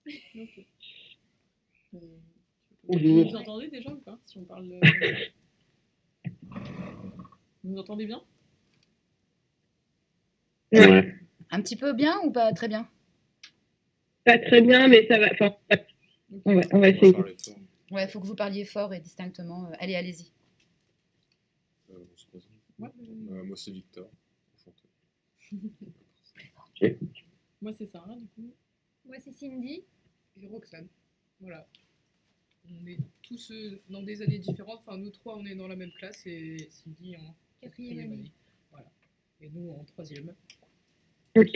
Ok. Vous Bonjour. nous entendez déjà ou pas? Si on parle. Vous nous entendez bien? Ouais. Un petit peu bien ou pas très bien? Pas très bien, mais ça va. Enfin, on va essayer. Ouais, il faut que vous parliez fort et distinctement. Allez, allez-y. Ouais. Moi, c'est Victor. Ok. Moi, c'est Sarah, du coup. Moi, c'est Cindy. Et Roxane. Voilà. On est tous dans des années différentes. Enfin, nous trois, on est dans la même classe et Cindy en Quatrième année. Voilà. Et nous en troisième. Ok.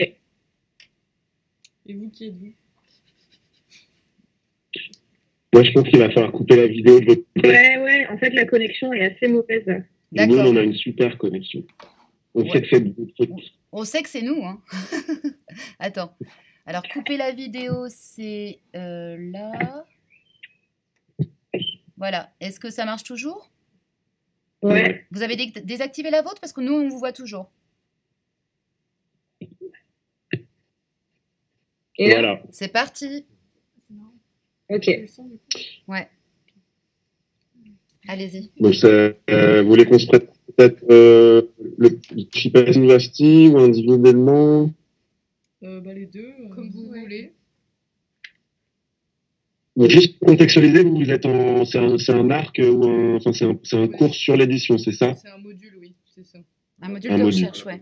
Et vous, qui êtes-vous? Moi, je pense qu'il va falloir couper la vidéo de votre. Ouais. En fait, la connexion est assez mauvaise. Et nous, on a une super connexion. On sait que c'est beaucoup de fautes. On sait que c'est nous, hein. Attends. Alors, couper la vidéo, c'est là. Voilà. Est-ce que ça marche toujours? Ouais. Vous avez désactivé la vôtre parce que nous, on vous voit toujours. Et voilà. C'est parti. Ok. Ouais. Allez-y. Donc, vous voulez qu'on se prête peut-être le Chipas University ou individuellement? Les deux, Comme vous voulez. Donc, juste pour contextualiser, vous êtes c'est un arc ou c'est un cours sur l'édition, c'est ça? C'est un module, oui, c'est ça. Un module de recherche, ouais.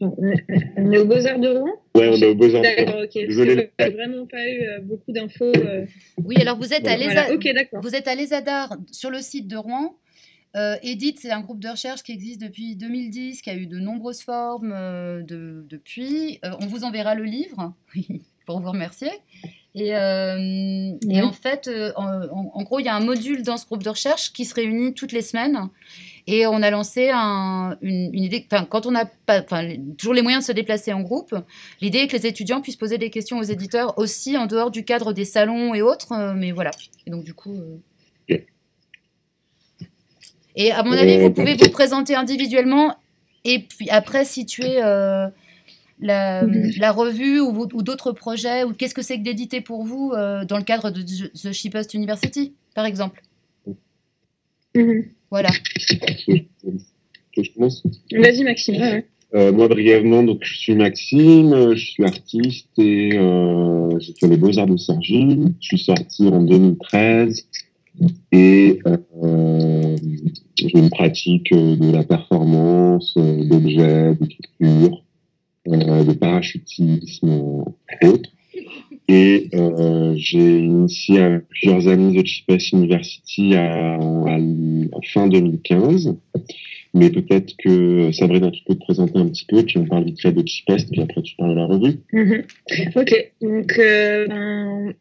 On est aux Beaux-Arts de Rouen? Ouais, on est aux Beaux-Arts de Rouen. D'accord, ok. Désolé. J'ai vraiment pas eu beaucoup d'infos. Oui, alors vous êtes vous êtes à l'ESADAR sur le site de Rouen. EDIT, c'est un groupe de recherche qui existe depuis 2010, qui a eu de nombreuses formes depuis. On vous enverra le livre pour vous remercier. Et en fait, en gros, il y a un module dans ce groupe de recherche qui se réunit toutes les semaines. Et on a lancé une idée, quand on n'a pas toujours les moyens de se déplacer en groupe, l'idée est que les étudiants puissent poser des questions aux éditeurs aussi en dehors du cadre des salons et autres. Mais voilà. Et donc, du coup... Et à mon avis, vous pouvez vous présenter individuellement et puis après situer la revue ou d'autres projets, ou qu'est-ce que c'est que d'éditer pour vous dans le cadre de The Cheapest University, par exemple. Voilà. Vas-y, Maxime. Moi, brièvement, donc, je suis Maxime, je suis artiste et j'ai fait les Beaux-Arts de Cergy. Je suis sorti en 2013 et j'ai une pratique de la performance, d'objets, d'écriture, de parachutisme, et autres. Et j'ai initié avec plusieurs amis The Cheapest University à fin 2015. Mais peut-être que Sabrina, tu peux te présenter un petit peu, puis on parle vite fait de Cheapest, puis après tu parles de la revue. Ok, donc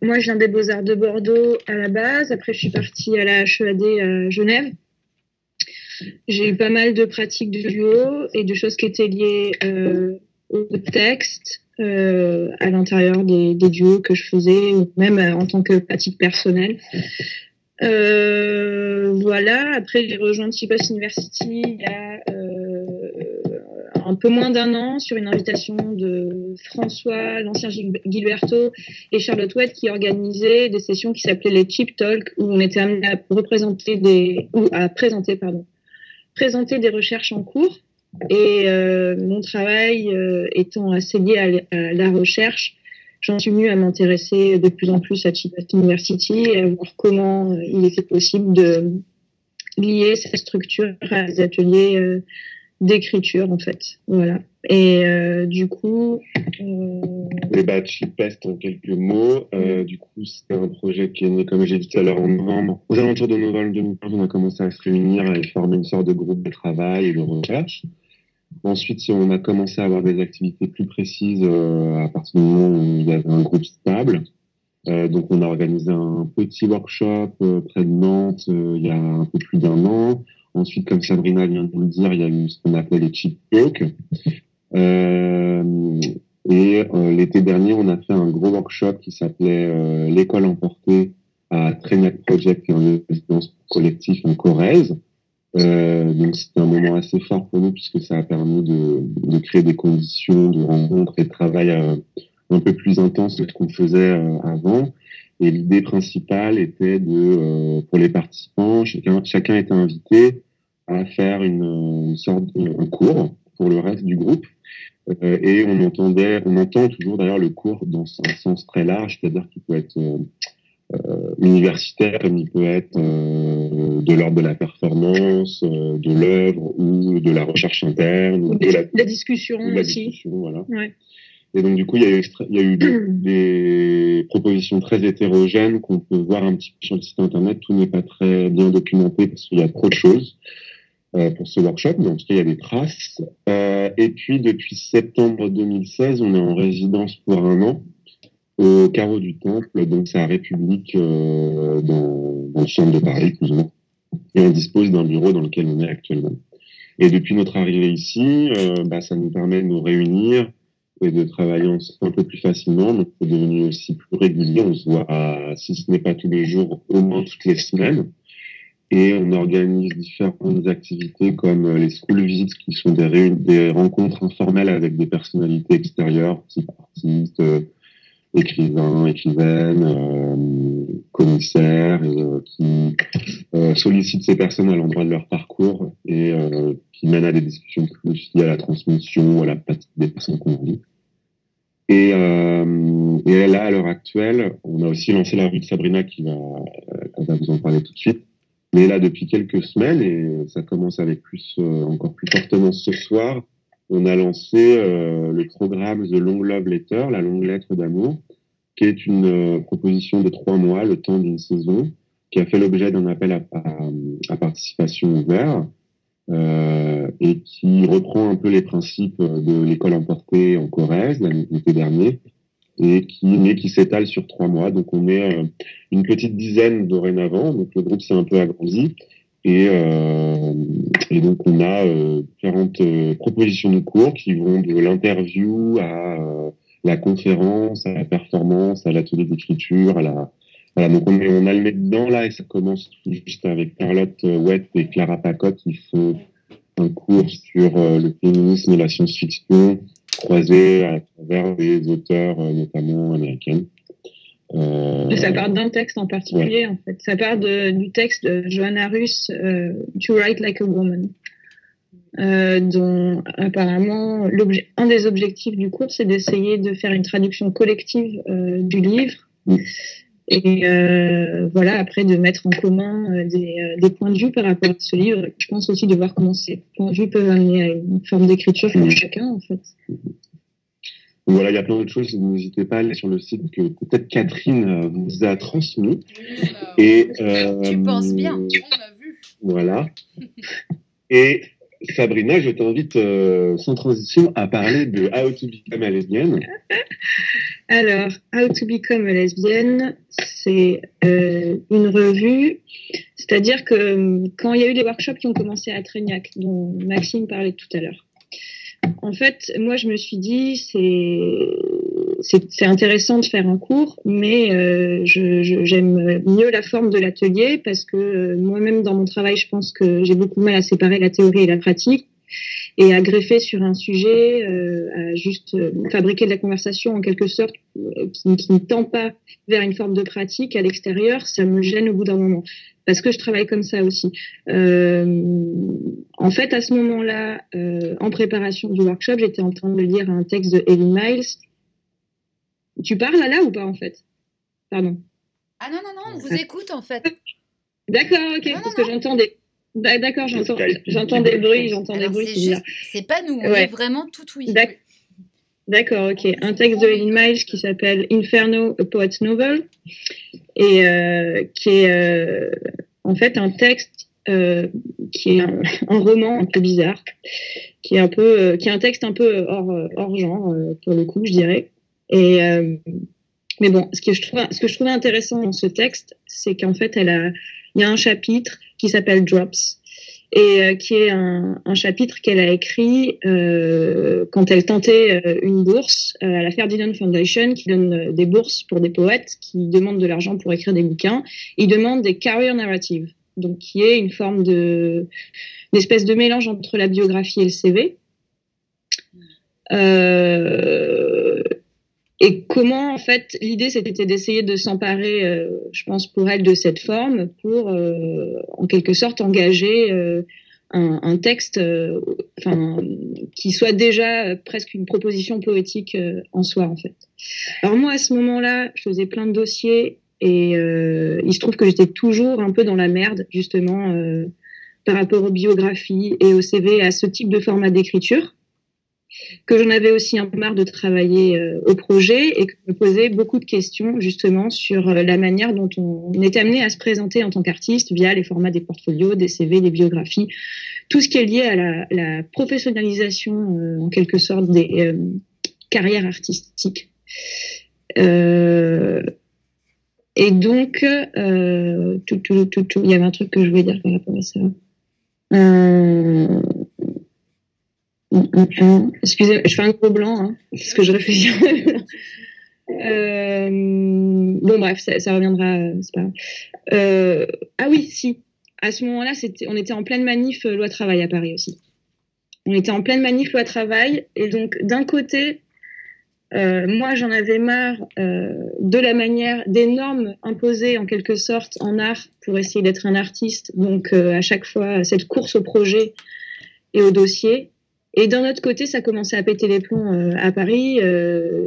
moi je viens des Beaux-Arts de Bordeaux à la base, après je suis partie à la HEAD à Genève. J'ai eu pas mal de pratiques de duo et de choses qui étaient liées au texte, à l'intérieur des duos que je faisais, ou même en tant que pratique personnelle. Voilà, après j'ai rejoint Cheapest University il y a un peu moins d'un an sur une invitation de François, l'ancien Gilberto et Charlotte Webb qui organisaient des sessions qui s'appelaient les Cheap Talk où on était amené à présenter des recherches en cours et mon travail étant assez lié à la recherche, j'en suis venue à m'intéresser de plus en plus à Cheapest University et à voir comment il était possible de lier cette structure à des ateliers d'écriture, en fait. Voilà. Et du coup... Cheapest, en quelques mots, du coup, c'est un projet qui est né, comme j'ai dit tout à l'heure, en novembre. Aux alentours de novembre 2015, on a commencé à se réunir et former une sorte de groupe de travail et de recherche. Ensuite, on a commencé à avoir des activités plus précises à partir du moment où il y avait un groupe stable. Donc, on a organisé un petit workshop près de Nantes il y a un peu plus d'un an. Ensuite, comme Sabrina vient de vous le dire, il y a eu ce qu'on appelait les Cheap Talk. L'été dernier, on a fait un gros workshop qui s'appelait l'école emportée à Tréniac Project, qui est un résidence collectif en Corrèze. Donc c'était un moment assez fort pour nous puisque ça a permis de créer des conditions de rencontre et de travail un peu plus intense que ce qu'on faisait avant. Et l'idée principale était pour les participants, chacun était invité à faire une sorte un cours pour le reste du groupe. Et on entend toujours d'ailleurs le cours dans un sens très large, c'est-à-dire qu'il peut être universitaire, comme il peut être de l'ordre de la performance, de l'œuvre ou de la recherche interne. Ou de la discussion aussi. Discussion, voilà. Ouais. Et donc, du coup, il y a eu des propositions très hétérogènes qu'on peut voir un petit peu sur le site internet. Tout n'est pas très bien documenté parce qu'il y a trop de choses pour ce workshop. Mais en tout cas, il y a des traces. Et puis, depuis septembre 2016, on est en résidence pour 1 an au Carreau du Temple, donc c'est à République dans le centre de Paris, plus ou moins. Et on dispose d'un bureau dans lequel on est actuellement. Et depuis notre arrivée ici, ça nous permet de nous réunir et de travailler un peu plus facilement. Donc, c'est devenu aussi plus régulier. On se voit, si ce n'est pas tous les jours, au moins toutes les semaines. Et on organise différentes activités comme les school visits, qui sont des rencontres informelles avec des personnalités extérieures, type artistes, écrivains, écrivaines, commissaires, qui sollicitent ces personnes à l'endroit de leur parcours et qui mènent à des discussions plus liées à la transmission, à la pratique des personnes qu'on vit. Et là, à l'heure actuelle, on a aussi lancé la rue de Sabrina on va vous en parler tout de suite. Mais là, depuis quelques semaines, et ça commence avec encore plus fortement ce soir, on a lancé le programme The Long Love Letter, la longue lettre d'amour, qui est une proposition de 3 mois, le temps d'une saison, qui a fait l'objet d'un appel à participation ouvert et qui reprend un peu les principes de l'école emportée en Corrèze l'été dernier, et qui s'étale sur 3 mois. Donc on est une petite dizaine dorénavant, donc le groupe s'est un peu agrandi. Et donc, on a 40 propositions de cours qui vont de l'interview à la conférence, à la performance, à l'atelier d'écriture, voilà, donc on a le nez dedans là, et ça commence tout juste avec Carlotte Wett et Clara Pacotte qui font un cours sur le féminisme et la science-fiction croisé à travers des auteurs notamment américaines. Ça part d'un texte en particulier, en fait. Ça part du texte de Johanna Russ, To Write Like a Woman, dont apparemment un des objectifs du cours, c'est d'essayer de faire une traduction collective du livre. Et voilà, après de mettre en commun des points de vue par rapport à ce livre. Je pense aussi de voir comment ces points de vue peuvent amener à une forme d'écriture pour chacun, en fait. Donc voilà, il y a plein d'autres choses. N'hésitez pas à aller sur le site que peut-être Catherine vous a transmis. Et tu penses bien. On l'a vu. Voilà. Et Sabrina, je t'invite sans transition à parler de How to Become a Lesbian. Alors, How to Become a Lesbian, c'est une revue. C'est-à-dire que quand il y a eu des workshops qui ont commencé à Trégnac, dont Maxime parlait tout à l'heure, en fait, moi, je me suis dit, c'est intéressant de faire un cours, mais j'aime mieux la forme de l'atelier parce que moi-même, dans mon travail, je pense que j'ai beaucoup de mal à séparer la théorie et la pratique et à greffer sur un sujet, à juste fabriquer de la conversation en quelque sorte qui ne tend pas vers une forme de pratique à l'extérieur, ça me gêne au bout d'un moment. Parce que je travaille comme ça aussi. En fait, à ce moment-là, en préparation du workshop, j'étais en train de lire un texte de Eileen Myles. Tu parles là ou pas, en fait? Pardon. Ah non, on vous écoute, en fait. D'accord, ok, parce que j'entends des... D'accord, j'entends des bruits, c'est pas nous, on est vraiment tout oui. D'accord, ok. Un texte de Eileen Myles qui s'appelle Inferno, a Poet's Novel, et qui est en fait un texte qui est un roman un peu bizarre, qui est un texte un peu hors genre pour le coup, je dirais. Et mais bon, ce que je trouvais intéressant dans ce texte, c'est qu'en fait, il y a un chapitre qui s'appelle Drops. Et qui est un chapitre qu'elle a écrit quand elle tentait une bourse à la Ferdinand Foundation, qui donne des bourses pour des poètes qui demandent de l'argent pour écrire des bouquins. Ils demandent des career narratives, donc qui est une forme d'espèce de mélange entre la biographie et le CV. Et comment, en fait, l'idée, c'était d'essayer de s'emparer, je pense, pour elle, de cette forme, pour, en quelque sorte, engager un texte qui soit déjà presque une proposition poétique en soi, en fait. Alors moi, à ce moment-là, je faisais plein de dossiers et il se trouve que j'étais toujours un peu dans la merde, justement, par rapport aux biographies et au CV, à ce type de format d'écriture, que j'en avais aussi un peu marre de travailler au projet et que je me posais beaucoup de questions, justement, sur la manière dont on est amené à se présenter en tant qu'artiste via les formats des portfolios, des CV, des biographies, tout ce qui est lié à la professionnalisation, en quelque sorte, des carrières artistiques. Et donc, il y avait un truc que je voulais dire par rapport à ça. Excusez-moi, je fais un gros blanc, hein, parce que je réfléchis. Bon, bref, ça reviendra, c'est pas grave. Ah oui, si. À ce moment-là, on était en pleine manif loi travail à Paris aussi. On était en pleine manif loi travail, et donc, d'un côté, moi, j'en avais marre de la manière des normes imposées en quelque sorte en art pour essayer d'être un artiste. Donc, à chaque fois, cette course au projet et au dossier. Et d'un autre côté, ça commençait à péter les plombs à Paris,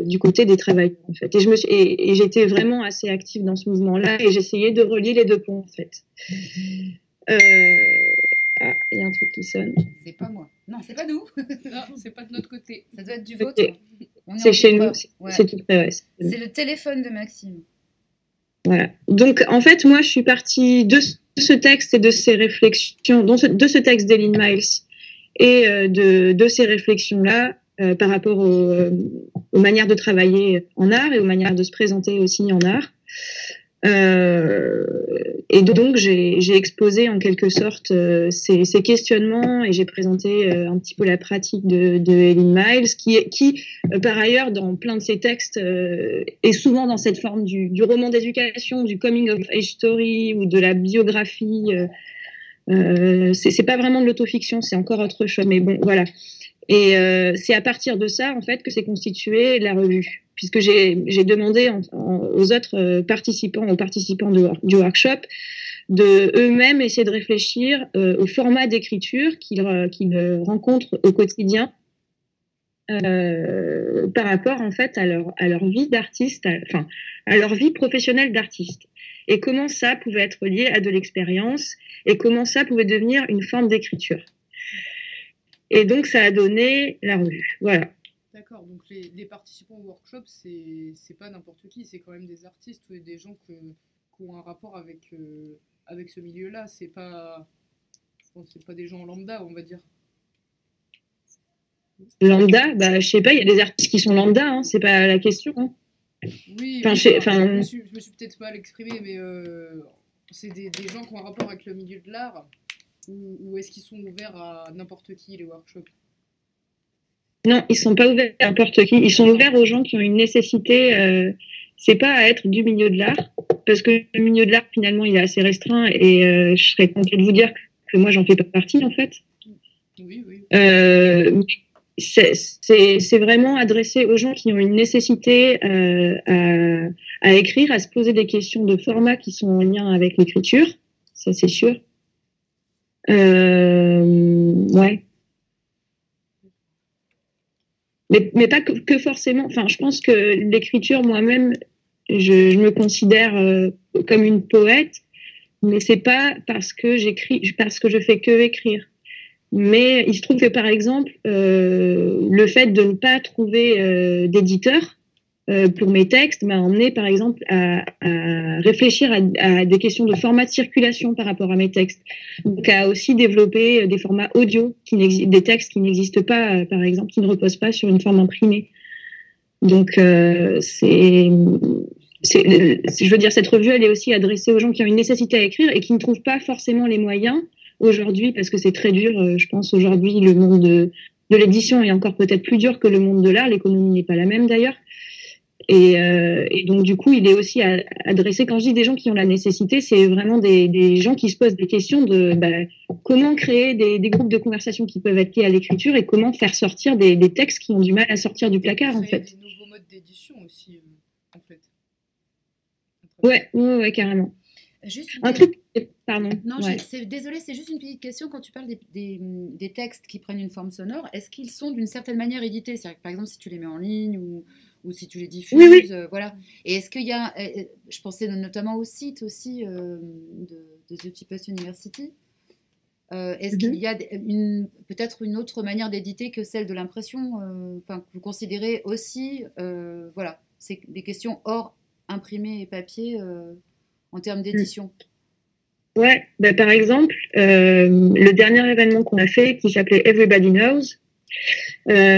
du côté des travailleurs, en fait. Et j'étais vraiment assez active dans ce mouvement-là et j'essayais de relier les deux ponts, en fait. Ah, il y a un truc qui sonne. C'est pas moi. Non, c'est pas nous. Non, c'est pas de notre côté. Ça doit être du vôtre. C'est chez nous, c'est tout près, ouais. C'est le téléphone de Maxime. Voilà. Donc, en fait, moi, je suis partie de ce texte et de ces réflexions, de ce texte d'Eileen Miles et de ces réflexions-là par rapport aux manières de travailler en art et aux manières de se présenter aussi en art. Et donc, j'ai exposé en quelque sorte ces questionnements et j'ai présenté un petit peu la pratique de Eileen Miles, qui par ailleurs, dans plein de ses textes, est souvent dans cette forme du roman d'éducation, du coming of age story ou de la biographie. C'est pas vraiment de l'autofiction, c'est encore autre chose, mais bon, voilà. Et c'est à partir de ça, en fait, que s'est constituée la revue, puisque j'ai demandé aux autres participants, du workshop, de eux-mêmes essayer de réfléchir au format d'écriture qu'ils rencontrent au quotidien par rapport, en fait, à leur vie d'artiste, à leur vie professionnelle d'artiste. Et comment ça pouvait être lié à de l'expérience et comment ça pouvait devenir une forme d'écriture. Et donc, ça a donné la revue. Voilà. D'accord, donc les participants au workshop, c'est pas n'importe qui, c'est quand même des artistes ou des gens qui ont un rapport avec ce milieu-là. Je pense que c'est pas des gens lambda, on va dire. Lambda, bah, je sais pas, il y a des artistes qui sont lambda, hein, c'est pas la question. Hein. Oui, je me suis peut-être mal exprimé, mais c'est des gens qui ont un rapport avec le milieu de l'art. Ou est-ce qu'ils sont ouverts à n'importe qui, les workshops? Non, ils ne sont pas ouverts à n'importe qui. Ils sont ouverts aux gens qui ont une nécessité. C'est pas à être du milieu de l'art, parce que le milieu de l'art, finalement, il est assez restreint et je serais contente de vous dire que moi, j'en fais pas partie, en fait. Oui, oui. C'est vraiment adressé aux gens qui ont une nécessité à écrire, à se poser des questions de format qui sont en lien avec l'écriture. Ça, c'est sûr. Ouais. Mais pas que forcément. Enfin, je pense que l'écriture, moi-même, je me considère comme une poète, mais c'est pas parce que je fais que écrire. Mais il se trouve que, par exemple, le fait de ne pas trouver d'éditeur pour mes textes m'a emmené, par exemple, à réfléchir à des questions de format de circulation par rapport à mes textes. Donc, à aussi développer des formats audio, des textes qui n'existent pas, par exemple, qui ne reposent pas sur une forme imprimée. Donc, je veux dire, cette revue, elle est aussi adressée aux gens qui ont une nécessité à écrire et qui ne trouvent pas forcément les moyens aujourd'hui, parce que c'est très dur. Je pense aujourd'hui, le monde de l'édition est encore peut-être plus dur que le monde de l'art. L'économie n'est pas la même, d'ailleurs. Et donc, du coup, il est aussi adressé, quand je dis des gens qui ont la nécessité, c'est vraiment des gens qui se posent des questions de comment créer des groupes de conversation qui peuvent être liés à l'écriture et comment faire sortir des textes qui ont du mal à sortir du placard, en fait. Des nouveaux modes d'édition aussi, en fait. Ouais, carrément. Juste un truc, pardon. Non, désolée, c'est juste une petite question. Quand tu parles des textes qui prennent une forme sonore, est-ce qu'ils sont d'une certaine manière édités? C'est-à-dire que, par exemple, si tu les mets en ligne ou si tu les diffuses, oui. Voilà. Et est-ce qu'il y a, je pensais notamment au site aussi de The Cheapest University. Est-ce qu'il y a peut-être une autre manière d'éditer que celle de l'impression, que vous considérez aussi, voilà, c'est des questions hors imprimé et papier en termes d'édition? Ouais, par exemple, le dernier événement qu'on a fait, qui s'appelait Everybody Knows,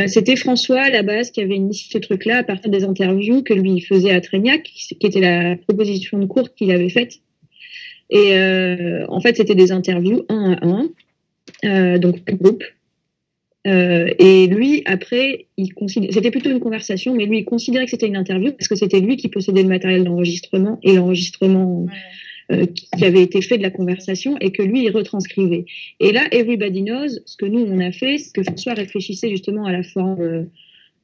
c'était François à la base qui avait initié ce truc-là à partir des interviews que lui faisait à Traignac, qui était la proposition de cours qu'il avait faite. Et en fait, c'était des interviews 1 à 1, donc par groupe. Et lui, après, c'était plutôt une conversation, mais lui, il considérait que c'était une interview parce que c'était lui qui possédait le matériel d'enregistrement et l'enregistrement qui avait été fait de la conversation et que lui, il retranscrivait. Et là, Everybody Knows, ce que nous, on a fait, c'est que François réfléchissait justement à la forme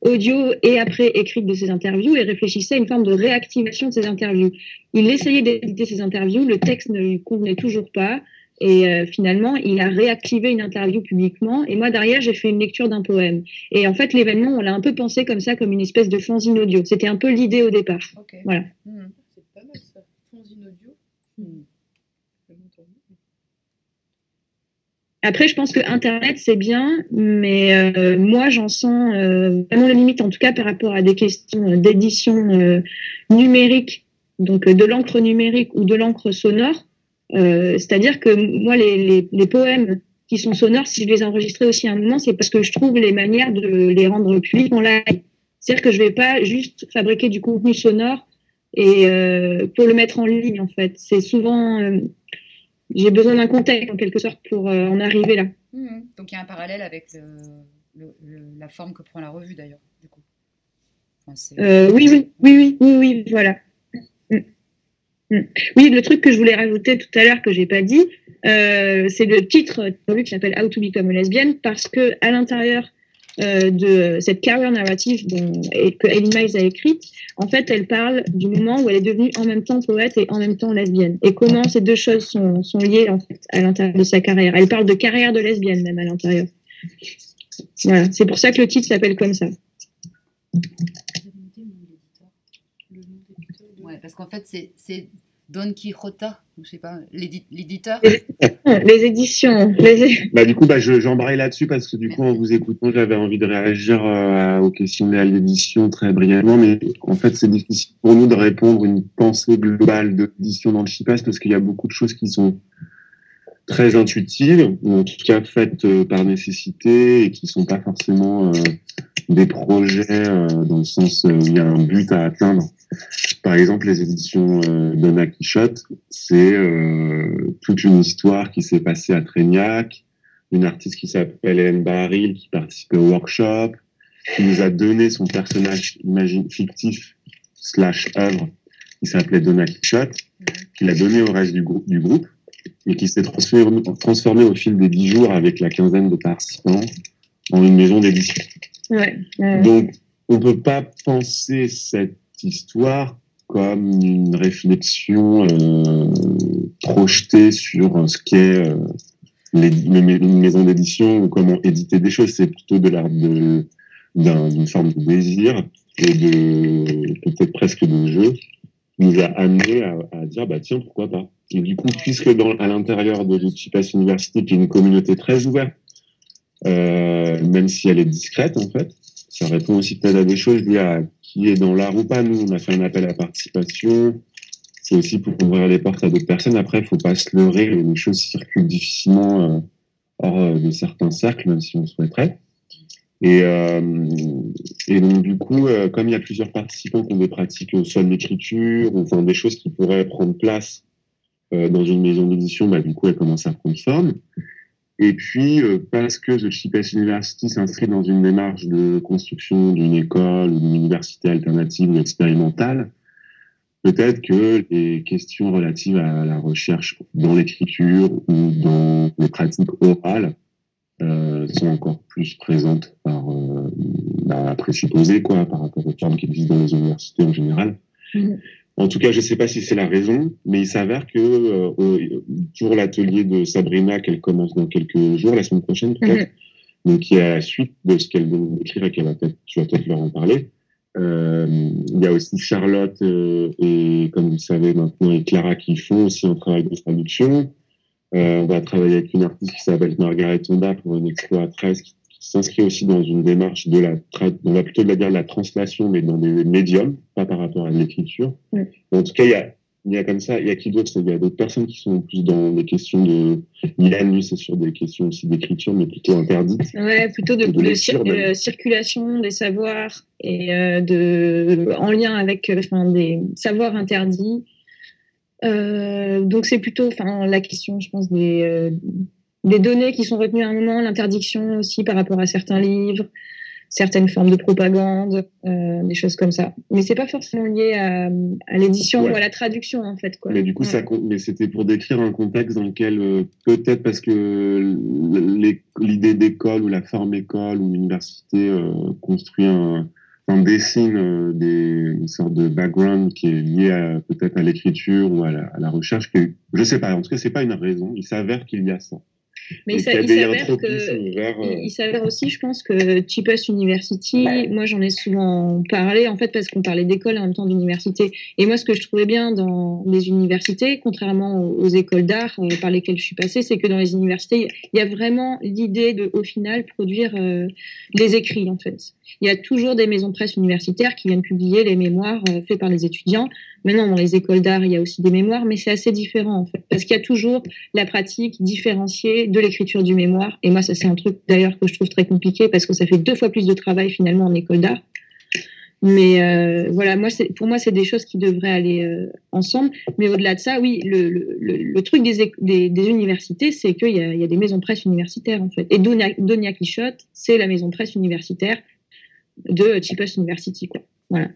audio et après écrite de ces interviews et réfléchissait à une forme de réactivation de ces interviews. Il essayait d'éditer ces interviews, le texte ne lui convenait toujours pas. Et finalement, il a réactivé une interview publiquement. Et moi, derrière, j'ai fait une lecture d'un poème. Et en fait, l'événement, on l'a un peu pensé comme ça, comme une espèce de fanzine audio. C'était un peu l'idée au départ. Okay. Voilà. C'est pas mal ça, fanzine audio. Après, je pense que Internet, c'est bien, mais moi, j'en sens vraiment les limites, en tout cas par rapport à des questions d'édition numérique, donc de l'encre numérique ou de l'encre sonore. C'est-à-dire que moi, les poèmes qui sont sonores, si je les enregistrais aussi à un moment, c'est parce que je trouve les manières de les rendre publics en live. C'est-à-dire que je vais pas juste fabriquer du contenu sonore et pour le mettre en ligne, en fait. C'est souvent... j'ai besoin d'un contexte, en quelque sorte, pour en arriver là. Donc, il y a un parallèle avec la forme que prend la revue, d'ailleurs, du coup. Enfin, oui, voilà. Oui, le truc que je voulais rajouter tout à l'heure que j'ai pas dit, c'est le titre de revue qui s'appelle How to Become a Lesbian, parce que à l'intérieur de cette career narrative que Eileen Myles a écrite, en fait, elle parle du moment où elle est devenue en même temps poète et en même temps lesbienne, et comment ces deux choses sont liées en fait à l'intérieur de sa carrière. Elle parle de carrière de lesbienne même à l'intérieur. Voilà, c'est pour ça que le titre s'appelle comme ça. Ouais, parce qu'en fait, c'est Don Quixota, je sais pas, l'éditeur. Les éditions. Du coup, j'embraye là-dessus parce que du coup, en vous écoutant, j'avais envie de réagir aux questions de l'édition très brièvement, mais en fait, c'est difficile pour nous de répondre une pensée globale de l'édition dans le Cheapest parce qu'il y a beaucoup de choses qui sont très intuitives, ou en tout cas faites par nécessité et qui sont pas forcément des projets dans le sens où il y a un but à atteindre. Par exemple, les éditions Donna Quichotte, c'est toute une histoire qui s'est passée à Traignac, une artiste qui s'appelle Hélène Baril, qui participait au workshop, qui nous a donné son personnage fictif / œuvre, qui s'appelait Donna Quichotte, qui l'a donné au reste du groupe, et qui s'est transformé au fil des 10 jours avec la quinzaine de participants en une maison d'édition. Donc, on peut pas penser cette histoire comme une réflexion projetée sur ce qu'est une maison d'édition ou comment éditer des choses. C'est plutôt d'une forme de désir et peut-être presque de jeu qui nous a amené à dire tiens, pourquoi pas. Et du coup, puisque à l'intérieur de The Cheapest University, qui est une communauté très ouverte, même si elle est discrète en fait, ça répond aussi peut-être à des choses liées à qui est dans l'art ou pas. Nous, on a fait un appel à participation. C'est aussi pour ouvrir les portes à d'autres personnes. Après, il faut pas se leurrer. Les choses circulent difficilement hors de certains cercles, même si on souhaiterait. Et donc, du coup, comme il y a plusieurs participants qui ont des pratiques soit de l'écriture, enfin des choses qui pourraient prendre place dans une maison d'édition, du coup, elle commence à prendre forme. Et puis, parce que The Cheapest University s'inscrit dans une démarche de construction d'une école ou d'une université alternative ou expérimentale, peut-être que les questions relatives à la recherche dans l'écriture ou dans les pratiques orales sont encore plus présentes présupposé, quoi, par rapport aux formes qui existent dans les universités en général. En tout cas, je ne sais pas si c'est la raison, mais il s'avère que pour l'atelier de Sabrina, qu'elle commence dans quelques jours, la semaine prochaine peut-être, donc qui est à la suite de ce qu'elle vient d'écrire et tu vas peut-être leur en parler. Il y a aussi Charlotte et, comme vous le savez maintenant, et Clara qui font aussi un travail de traduction. On va travailler avec une artiste qui s'appelle Margaret Honda pour une expo à 13 qui s'inscrit aussi dans une démarche on va plutôt dire de la translation, mais dans des médiums, pas par rapport à l'écriture. En tout cas, il y a comme ça, il y a qui d'autre? Il y a d'autres personnes qui sont plus dans des questions de... Milan, lui, c'est sur des questions aussi d'écriture, mais plutôt interdites. Ouais, plutôt de circulation des savoirs et en lien avec des savoirs interdits. Donc c'est plutôt la question, je pense, des données qui sont retenues à un moment, l'interdiction aussi par rapport à certains livres, certaines formes de propagande, des choses comme ça. Mais c'est pas forcément lié à l'édition ou à la traduction, en fait, quoi. Mais du coup, mais c'était pour décrire un contexte dans lequel, peut-être parce que l'idée d'école ou la forme école ou l'université construit dessine une sorte de background qui est lié peut-être à l'écriture ou à la recherche. Je sais pas, en tout cas, c'est pas une raison. Il s'avère qu'il y a ça. Mais il s'avère aussi, je pense, que Cheapest University, moi j'en ai souvent parlé, en fait, parce qu'on parlait d'école et en même temps d'université. Et moi, ce que je trouvais bien dans les universités, contrairement aux écoles d'art par lesquelles je suis passée, c'est que dans les universités, il y a vraiment l'idée de, au final, produire les écrits, en fait. Il y a toujours des maisons de presse universitaires qui viennent publier les mémoires faits par les étudiants. Maintenant, dans les écoles d'art, il y a aussi des mémoires, mais c'est assez différent, en fait, parce qu'il y a toujours la pratique différenciée de l'écriture du mémoire. Et moi, ça, c'est un truc, d'ailleurs, que je trouve très compliqué, parce que ça fait 2 fois plus de travail, finalement, en école d'art. Mais voilà, pour moi, c'est des choses qui devraient aller ensemble. Mais au-delà de ça, oui, le truc des universités, c'est qu'il y a des maisons de presse universitaires, en fait. Et Donia Quichotte, c'est la maison de presse universitaire de Cheapest University, quoi. Voilà.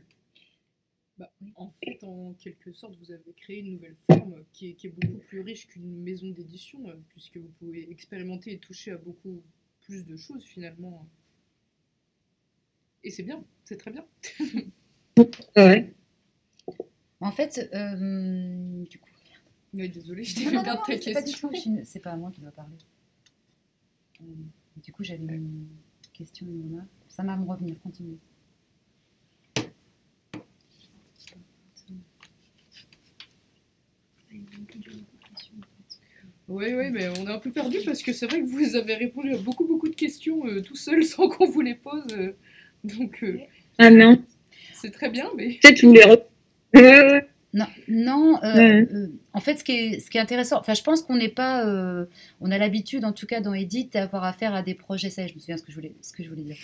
En fait, en quelque sorte, vous avez créé une nouvelle forme qui est beaucoup plus riche qu'une maison d'édition, puisque vous pouvez expérimenter et toucher à beaucoup plus de choses, finalement. Et c'est bien, c'est très bien. Ouais. En fait, du coup... Mais désolée, je t'ai fait perdre ta question. C'est pas à moi qui dois parler. Du coup, j'avais une question, Ilona. Ça va me revenir, continue. Oui, mais on est un peu perdu parce que c'est vrai que vous avez répondu à beaucoup de questions tout seul sans qu'on vous les pose. Donc, ah non. C'est très bien, mais... Peut-être vous les Non. En fait, ce qui est intéressant, enfin, je pense qu'on n'est pas, on a l'habitude, en tout cas dans Edith, d'avoir affaire à des projets. Ça, je me souviens ce que je voulais dire.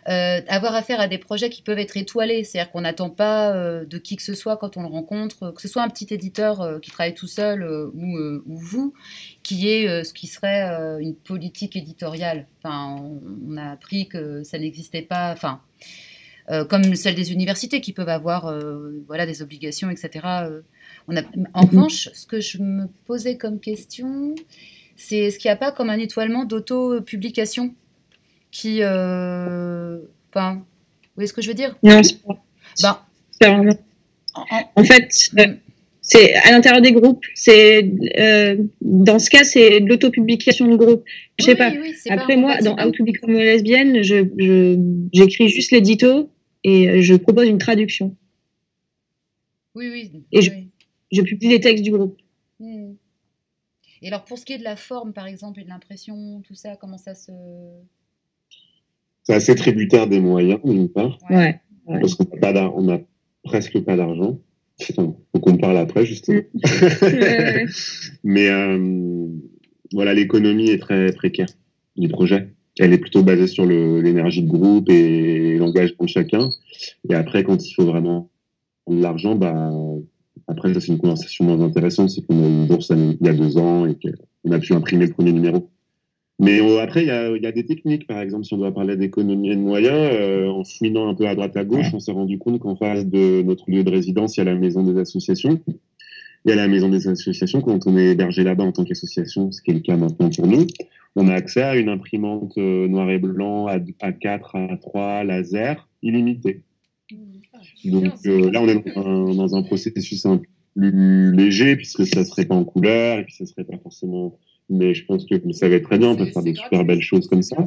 Avoir affaire à des projets qui peuvent être étoilés, c'est-à-dire qu'on n'attend pas de qui que ce soit quand on le rencontre, que ce soit un petit éditeur qui travaille tout seul ou vous, qui est ce qui serait une politique éditoriale. Enfin, on a appris que ça n'existait pas. Enfin. Comme celle des universités qui peuvent avoir des obligations, etc. En revanche, ce que je me posais comme question, c'est est-ce qu'il n'y a pas comme un étoilement d'auto-publication qui... vous voyez ce que je veux dire? Non, c'est pas. C'est vraiment... En fait, c'est à l'intérieur des groupes. Dans ce cas, c'est de l'autopublication de groupe. Je sais pas. Après, moi, dans How to Become a Lesbian, j'écris juste l'édito et je propose une traduction. Oui. Et je publie les textes du groupe. Et alors, pour ce qui est de la forme, par exemple, et de l'impression, tout ça, comment ça se... C'est assez tributaire des moyens, d'une part. Ouais. Parce qu'on n'a presque pas d'argent. Faut qu'on parle après, justement. Mais voilà, l'économie est très précaire du projet. Elle est plutôt basée sur l'énergie de groupe et l'engagement de chacun. Et après, quand il faut vraiment de l'argent, après, ça, c'est une conversation moins intéressante. C'est qu'on a eu une bourse il y a 2 ans et qu'on a pu imprimer le premier numéro. Mais après, il y a des techniques. Par exemple, si on doit parler d'économie et de moyens, en fouinant un peu à droite à gauche, on s'est rendu compte qu'en face de notre lieu de résidence, il y a la maison des associations. Il y a la maison des associations. Quand on est hébergé là-bas en tant qu'association, ce qui est le cas maintenant pour nous, on a accès à une imprimante noir et blanc, A4, A3, laser, illimité. Donc là, on est dans un processus un peu plus léger, puisque ça serait pas en couleur, et puis ça serait pas forcément... Mais je pense que vous le savez très bien, on peut faire des super belles choses comme ça.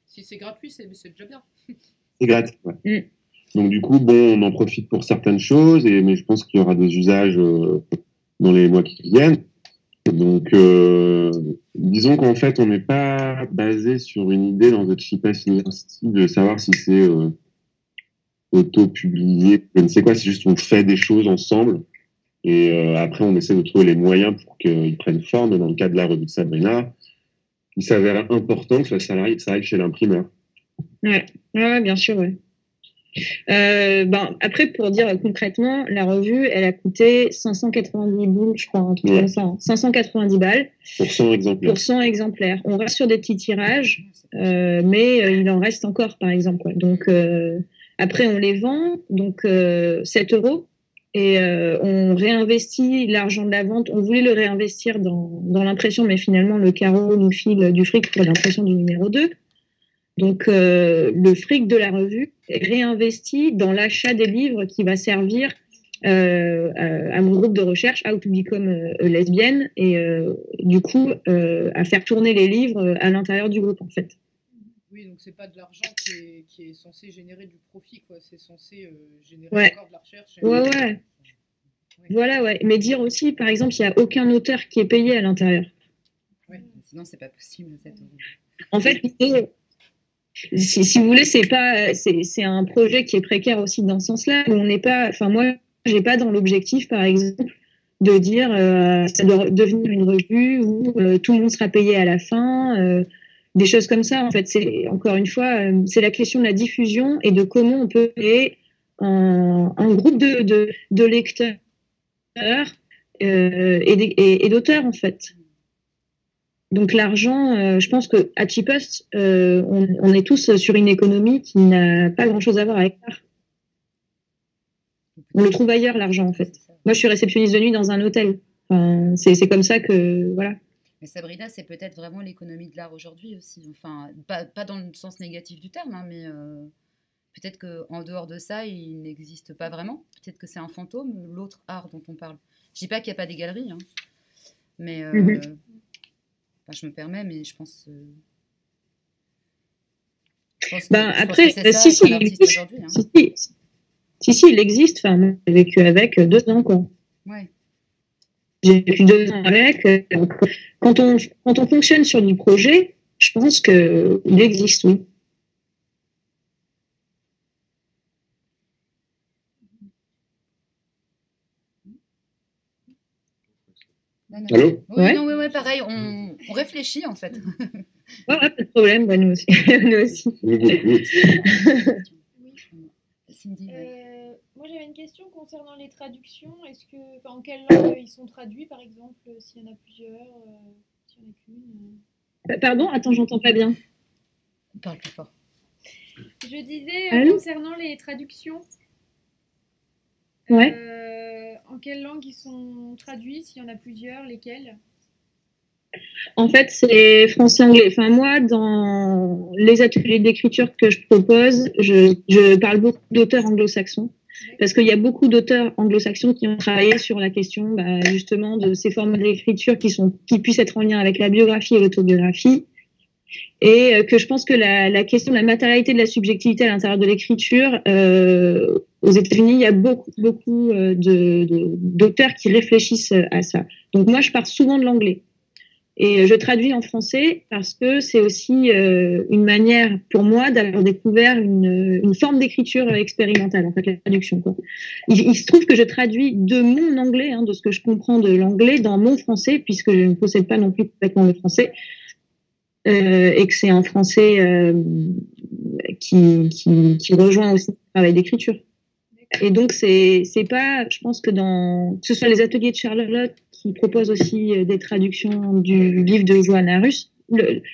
Si c'est gratuit, c'est déjà bien. C'est gratuit, ouais. Donc du coup, bon, on en profite pour certaines choses, mais je pense qu'il y aura des usages dans les mois qui viennent. Donc, disons qu'en fait, on n'est pas basé sur une idée dans The Cheapest University de savoir si c'est auto-publié, je ne sais quoi, c'est juste on fait des choses ensemble et après on essaie de trouver les moyens pour qu'ils prennent forme. Dans le cas de la revue de Sabrina, il s'avère important que ça aille chez l'imprimeur. Ouais, bien sûr, ouais. Après, pour dire concrètement, la revue, elle a coûté 590 boules, je crois, un truc comme ça, 590 balles. Pour 100 exemplaires. Pour 100 exemplaires. On reste sur des petits tirages, mais il en reste encore, par exemple. Quoi. Donc, après, on les vend, donc 7 €, et on réinvestit l'argent de la vente. On voulait le réinvestir dans l'impression, mais finalement, le carreau nous file du fric pour l'impression du numéro 2. Donc, le fric de la revue est réinvesti dans l'achat des livres qui va servir à mon groupe de recherche, How to Become Lesbienne, et du coup, à faire tourner les livres à l'intérieur du groupe, en fait. Oui, donc c'est pas de l'argent qui est censé générer du profit, quoi. C'est censé générer encore de la recherche. Ouais. Voilà, ouais. Mais dire aussi, par exemple, il n'y a aucun auteur qui est payé à l'intérieur. Ouais, sinon c'est pas possible, 7 €. En fait, si vous voulez, c'est un projet qui est précaire aussi dans ce sens-là. On n'est pas, enfin moi, j'ai pas dans l'objectif, par exemple, de dire ça doit devenir une revue où tout le monde sera payé à la fin, des choses comme ça. En fait, c'est encore une fois, c'est la question de la diffusion et de comment on peut créer un groupe de lecteurs et d'auteurs en fait. Donc l'argent, je pense que à Cheapest, on est tous sur une économie qui n'a pas grand-chose à voir avec l'art. On le trouve ailleurs l'argent en fait. Moi, je suis réceptionniste de nuit dans un hôtel. Enfin, c'est comme ça que voilà. Mais Sabrina, c'est peut-être vraiment l'économie de l'art aujourd'hui aussi. Enfin, pas dans le sens négatif du terme, hein, mais peut-être qu'en dehors de ça, il n'existe pas vraiment. Peut-être que c'est un fantôme, l'autre art dont on parle. Je dis pas qu'il n'y a pas des galeries, hein, mais je me permets, mais je pense après, si, il existe. Enfin, moi, j'ai vécu avec 2 ans, quoi. Ouais. J'ai vécu 2 ans avec. Quand on fonctionne sur du projet, je pense qu'il existe, oui. Allô? Oui, pareil, on réfléchit en fait. Ouais, pas de problème, nous aussi. Nous aussi. Cindy, moi j'avais une question concernant les traductions. En quelle langue ils sont traduits, par exemple, s'il y en a plusieurs, s'il y en a qu'une Pardon, attends, j'entends pas bien. Parle plus fort. Je disais, concernant les traductions, en quelle langue ils sont traduits, s'il y en a plusieurs, lesquelles? En fait, c'est français-anglais. Enfin, moi, dans les ateliers d'écriture que je propose, je parle beaucoup d'auteurs anglo-saxons, parce qu'il y a beaucoup d'auteurs anglo-saxons qui ont travaillé sur la question, justement, de ces formes d'écriture qui puissent être en lien avec la biographie et l'autobiographie. Et que je pense que la question de la matérialité de la subjectivité à l'intérieur de l'écriture, aux États-Unis, il y a beaucoup d'auteurs qui réfléchissent à ça. Donc moi, je parle souvent de l'anglais. Et je traduis en français parce que c'est aussi une manière pour moi d'avoir découvert une forme d'écriture expérimentale, en fait, la traduction, quoi. Il se trouve que je traduis de mon anglais, de ce que je comprends de l'anglais, dans mon français, puisque je ne possède pas non plus complètement le français, et que c'est un français qui rejoint aussi le travail d'écriture. Et donc, c'est pas, je pense que que ce soit les ateliers de Charlotte qui proposent aussi des traductions du livre de Johanna Russ,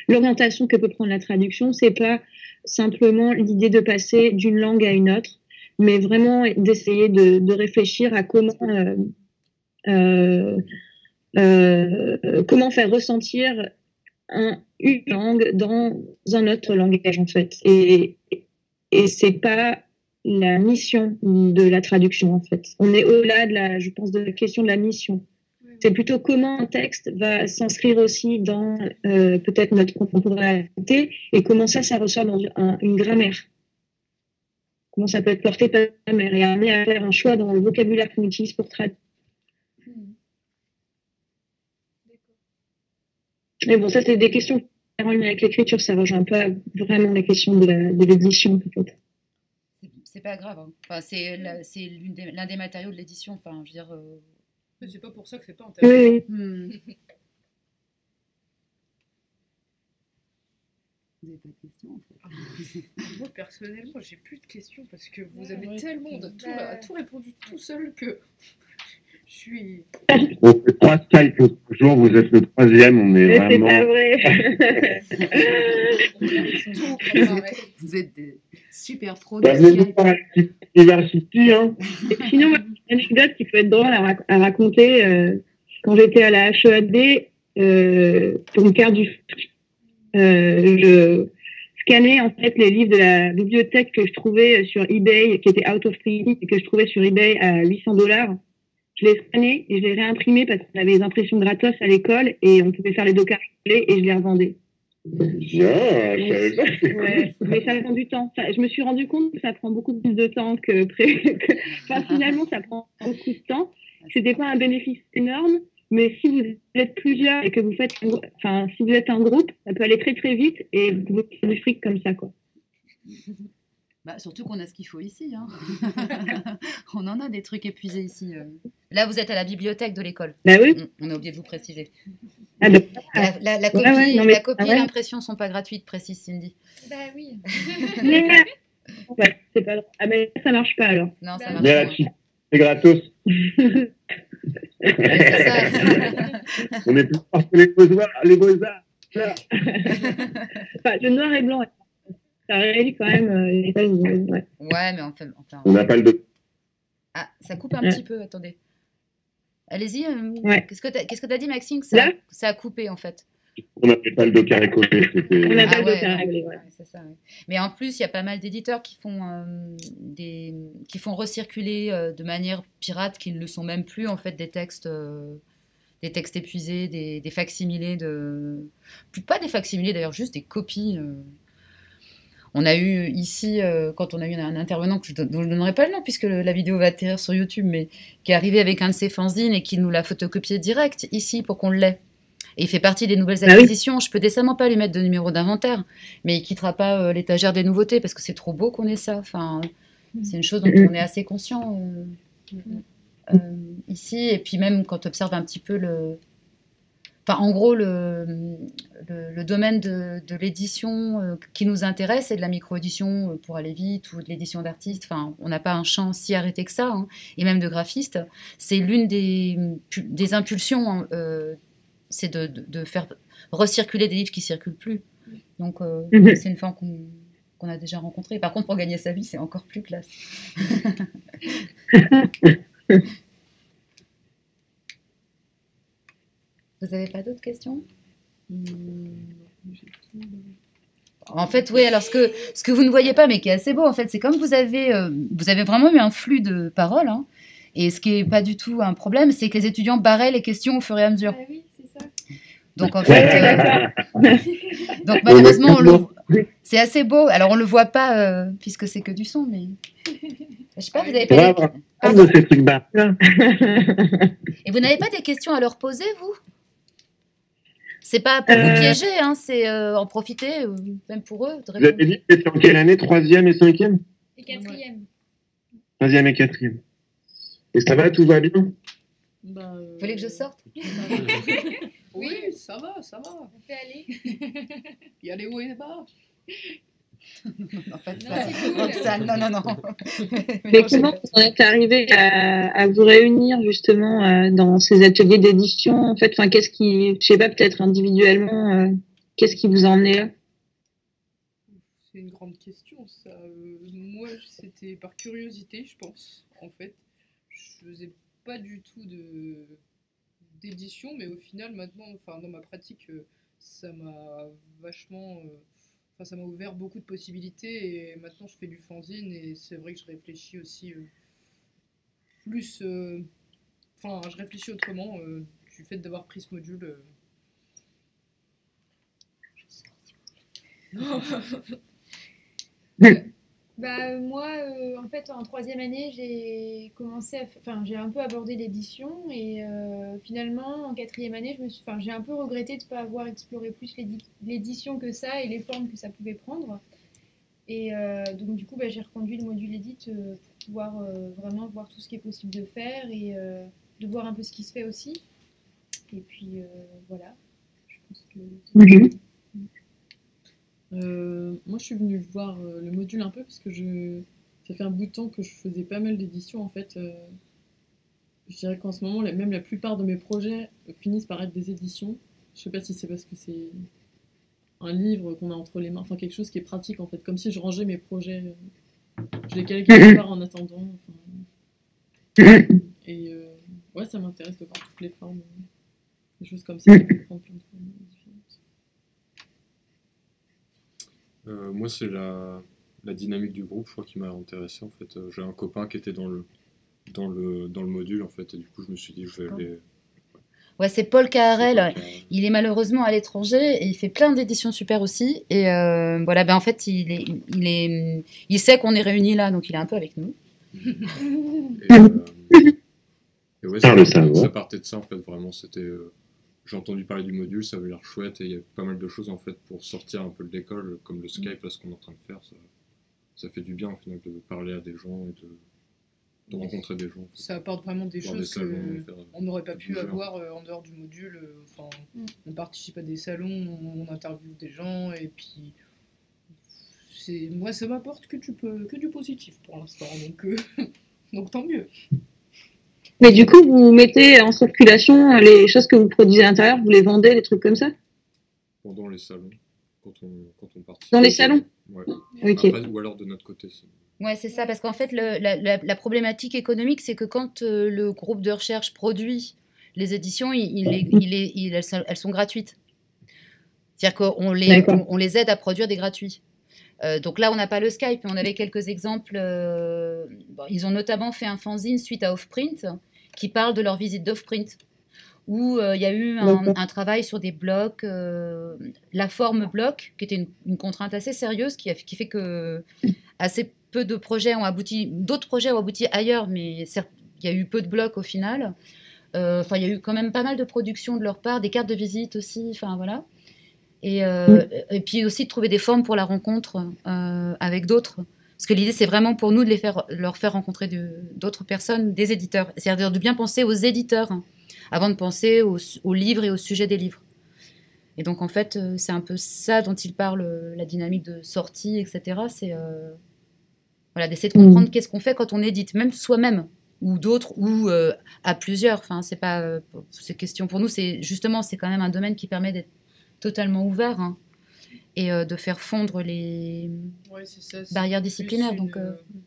l'orientation que peut prendre la traduction, c'est pas simplement l'idée de passer d'une langue à une autre, mais vraiment d'essayer de réfléchir à comment faire ressentir une langue dans un autre langage, en fait. Et c'est pas la mission de la traduction, en fait. On est au-delà je pense, de la question de la mission. C'est plutôt comment un texte va s'inscrire aussi dans peut-être notre contemporanéité et comment ça ressort dans une grammaire. Comment ça peut être porté par la grammaire et amener à faire un choix dans le vocabulaire qu'on utilise pour traduire. Mais bon, ça, c'est des questions en lien avec l'écriture, ça rejoint pas vraiment les questions de l'édition, peut-être. C'est pas grave. Hein. Enfin, c'est l'un des matériaux de l'édition. Enfin, je veux dire. C'est pas pour ça que c'est pas intéressant. Oui. Vous n'avez pas de questions en fait. Moi personnellement, j'ai plus de questions parce que vous avez tellement tout répondu tout seul que je suis. On fait 3 Skype l'autre jour, vous êtes le 3e, on est vraiment. C'est pas vrai. Vous êtes des super pros. Venez nous voir à l'université, hein. Sinon, une anecdote qui peut être drôle à raconter. Quand j'étais à la HEAD, pour une carte du je scannais en fait les livres de la bibliothèque que je trouvais sur eBay, qui étaient out of print et que je trouvais sur eBay à $800. Je les scannais et je les réimprimais parce qu'on avait les impressions gratos à l'école et on pouvait faire les documents et je les revendais. Bien, ouais, mais ça prend du temps. Je me suis rendu compte que ça prend beaucoup plus de temps que enfin, finalement, ça prend beaucoup de temps. C'était pas un bénéfice énorme. Mais si vous êtes plusieurs et que vous faites, si vous êtes un groupe, ça peut aller très très vite et vous pouvez faire du fric comme ça, quoi. Bah, surtout qu'on a ce qu'il faut ici. Hein. On en a des trucs épuisés ici. Là, vous êtes à la bibliothèque de l'école. Bah oui. On a oublié de vous préciser. Ah, bah, la copie, la copie et l'impression ne sont pas gratuites, précise Cindy. Bah oui. Ouais, c'est pas. Ah, mais ça marche pas alors. Non, ça marche pas. C'est gratos. C'est ça. On est plus fort que les beaux-arts. Enfin, le noir et blanc, ça réalise quand même ouais, mais enfin. On n'a pas le deux. Ah, ça coupe un petit peu, attendez. Allez-y. Ouais. Qu'est-ce que tu as dit, Maxime? Ça a coupé, en fait. On n'avait pas le dos carré collé. On n'a pas le dos carré collé, ouais. C'est ça, ouais. Mais en plus, il y a pas mal d'éditeurs qui font recirculer de manière pirate, qui ne le sont même plus, en fait, des textes épuisés, des facsimilés pas des facsimilés, d'ailleurs, juste des copies. On a eu ici, quand on a eu un intervenant, dont je ne donnerai pas le nom, puisque la vidéo va atterrir sur YouTube, mais qui est arrivé avec un de ses fanzines et qui nous l'a photocopié direct, ici, pour qu'on l'ait. Et il fait partie des nouvelles acquisitions. Je peux décemment pas lui mettre de numéro d'inventaire, mais il quittera pas l'étagère des nouveautés parce que c'est trop beau qu'on ait ça. Enfin, c'est une chose dont on est assez conscient ici. Et puis même quand tu observes un petit peu en gros, le domaine de l'édition qui nous intéresse, et de la micro-édition pour aller vite, ou de l'édition d'artistes. Enfin, on n'a pas un champ si arrêté que ça, hein, et même de graphistes. C'est l'une des impulsions. C'est de faire recirculer des livres qui ne circulent plus. Donc, c'est une forme qu'on a déjà rencontrée. Par contre, pour gagner sa vie, c'est encore plus classe. Vous n'avez pas d'autres questions? En fait, oui, alors ce que vous ne voyez pas, mais qui est assez beau, en fait, c'est comme vous avez vraiment eu un flux de paroles, hein, et ce qui n'est pas du tout un problème, c'est que les étudiants barraient les questions au fur et à mesure. Ah oui, c'est ça. Donc en fait, donc malheureusement, c'est assez beau. Alors on le voit pas puisque c'est que du son, mais je sais pas. Vous n'avez pas ces trucs barres. Et vous n'avez pas des questions à leur poser, vous? C'est pas pour vous piéger, hein, c'est en profiter, même pour eux. Vous avez dit que c'était en quelle année? 3e et 5e? Et 4e. 3e et 4e. Et ça va, tout va bien? Vous voulez que je sorte? Oui, ça va. On fait aller. Il y a les hauts et les bas. En fait, non. Mais comment vous en êtes arrivé à vous réunir justement dans ces ateliers d'édition, en fait, enfin, qu'est-ce qui, je sais pas, peut-être individuellement, qu'est-ce qui vous a emmené là? C'est une grande question, ça. Moi, c'était par curiosité, je pense, en fait. Je faisais pas du tout d'édition, mais au final, maintenant, enfin, dans ma pratique, ça m'a vachement... ça m'a ouvert beaucoup de possibilités et maintenant je fais du fanzine et c'est vrai que je réfléchis aussi plus... je réfléchis autrement du fait d'avoir pris ce module. Moi, en fait, en 3e année, j'ai commencé j'ai un peu abordé l'édition et finalement, en 4e année, j'ai un peu regretté de ne pas avoir exploré plus l'édition que ça et les formes que ça pouvait prendre. Et donc, du coup, j'ai reconduit le module Edit pour pouvoir vraiment voir tout ce qui est possible de faire et de voir un peu ce qui se fait aussi. Et puis, voilà. Je pense que... Moi, je suis venue voir le module un peu parce que ça fait un bout de temps que je faisais pas mal d'éditions en fait. Je dirais qu'en ce moment, même la plupart de mes projets finissent par être des éditions. Je sais pas si c'est parce que c'est un livre qu'on a entre les mains, enfin quelque chose qui est pratique en fait, comme si je rangeais mes projets, je les calais quelque part en attendant. Et ouais, ça m'intéresse de voir toutes les formes, des choses comme ça, qui peuvent prendre plein de formes différentes. Moi, c'est la dynamique du groupe, je crois, qui m'a intéressé en fait. J'ai un copain qui était dans le module en fait, et du coup je me suis dit je vais aller. Ouais, c'est Paul Caharel. Il est malheureusement à l'étranger et il fait plein d'éditions super aussi. Et voilà, en fait, il sait qu'on est réunis là, donc il est un peu avec nous. Et ouais, ça partait de ça en fait, vraiment. C'était, j'ai entendu parler du module, ça avait l'air chouette et il y a pas mal de choses en fait pour sortir un peu de l'école, comme le Skype, là, ce qu'on est en train de faire. Ça fait du bien en final de parler à des gens et de rencontrer des gens. Ça apporte vraiment des choses qu'on n'aurait pas pu avoir en dehors du module. On participe à des salons, on interviewe des gens, et puis moi ça m'apporte que du positif pour l'instant, donc tant mieux. Mais du coup, vous mettez en circulation les choses que vous produisez à l'intérieur, vous les vendez, les trucs comme ça? Pendant les salons, quand on participe. Dans les salons? Ouais. Ok. Après, ou alors de notre côté. Ouais, c'est ça, parce qu'en fait, la problématique économique, c'est que quand le groupe de recherche produit les éditions, elles sont gratuites. C'est-à-dire qu'on les aide à produire des gratuits. Donc là, on n'a pas le Skype, mais on avait quelques exemples. Ils ont notamment fait un fanzine suite à Offprint, qui parle de leur visite d'Offprint, où il y a eu un travail sur des blocs, la forme bloc, qui était une contrainte assez sérieuse, qui fait que assez peu de projets ont abouti, d'autres projets ont abouti ailleurs, mais il y a eu peu de blocs au final. Il y a eu quand même pas mal de productions de leur part, des cartes de visite aussi, enfin voilà. Et puis aussi de trouver des formes pour la rencontre avec d'autres. Parce que l'idée, c'est vraiment pour nous de leur faire rencontrer d'autres personnes, des éditeurs. C'est-à-dire de bien penser aux éditeurs avant de penser aux livres et au sujet des livres. Et donc, en fait, c'est un peu ça dont il parle, la dynamique de sortie, etc. C'est d'essayer de comprendre qu'est-ce qu'on fait quand on édite, même soi-même, ou d'autres, ou à plusieurs. Enfin, c'est pas ces questions pour nous. C'est quand même un domaine qui permet d'être totalement ouvert et de faire fondre les barrières disciplinaires.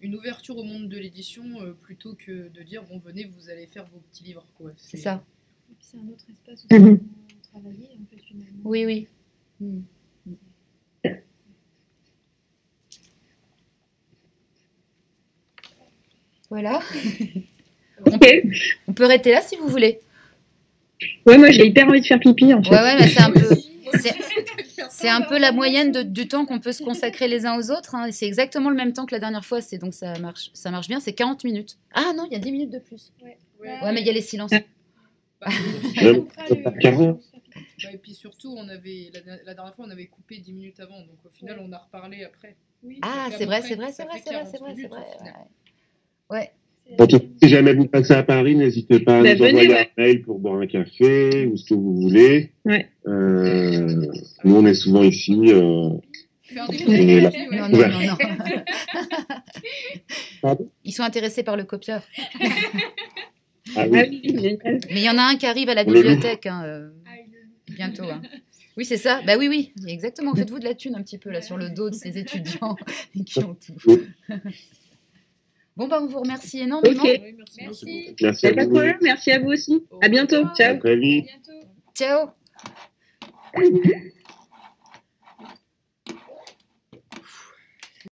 Une ouverture au monde de l'édition plutôt que de dire bon venez vous allez faire vos petits livres quoi. C'est ça. Et puis c'est un autre espace aussi pour travailler en fait finalement. Oui. Voilà. On peut arrêter là si vous voulez. Ouais, moi j'ai hyper envie de faire pipi en fait. Ouais, mais c'est un peu la moyenne du temps qu'on peut se consacrer les uns aux autres. C'est exactement le même temps que la dernière fois, donc ça marche bien, c'est 40 minutes. Ah non, il y a 10 minutes de plus. Ouais, mais il y a les silences. Et puis surtout, la dernière fois, on avait coupé 10 minutes avant, donc au final, on a reparlé après. Oui, c'est vrai. Ouais. En tout cas, si jamais vous passez à Paris, n'hésitez pas à nous envoyer un mail pour boire un café ou ce que vous voulez. Ouais. Nous, on est souvent ici. Non. Ils sont intéressés par le copieur. Ah oui. Mais il y en a un qui arrive à la bibliothèque bientôt. Oui, c'est ça. Bah oui, exactement. Faites-vous de la thune un petit peu là sur le dos de ces étudiants qui ont tout. Bon, on vous remercie énormément. Okay. Merci. Merci à vous. Merci à vous aussi. À bientôt. Ciao. À très vite. Ciao.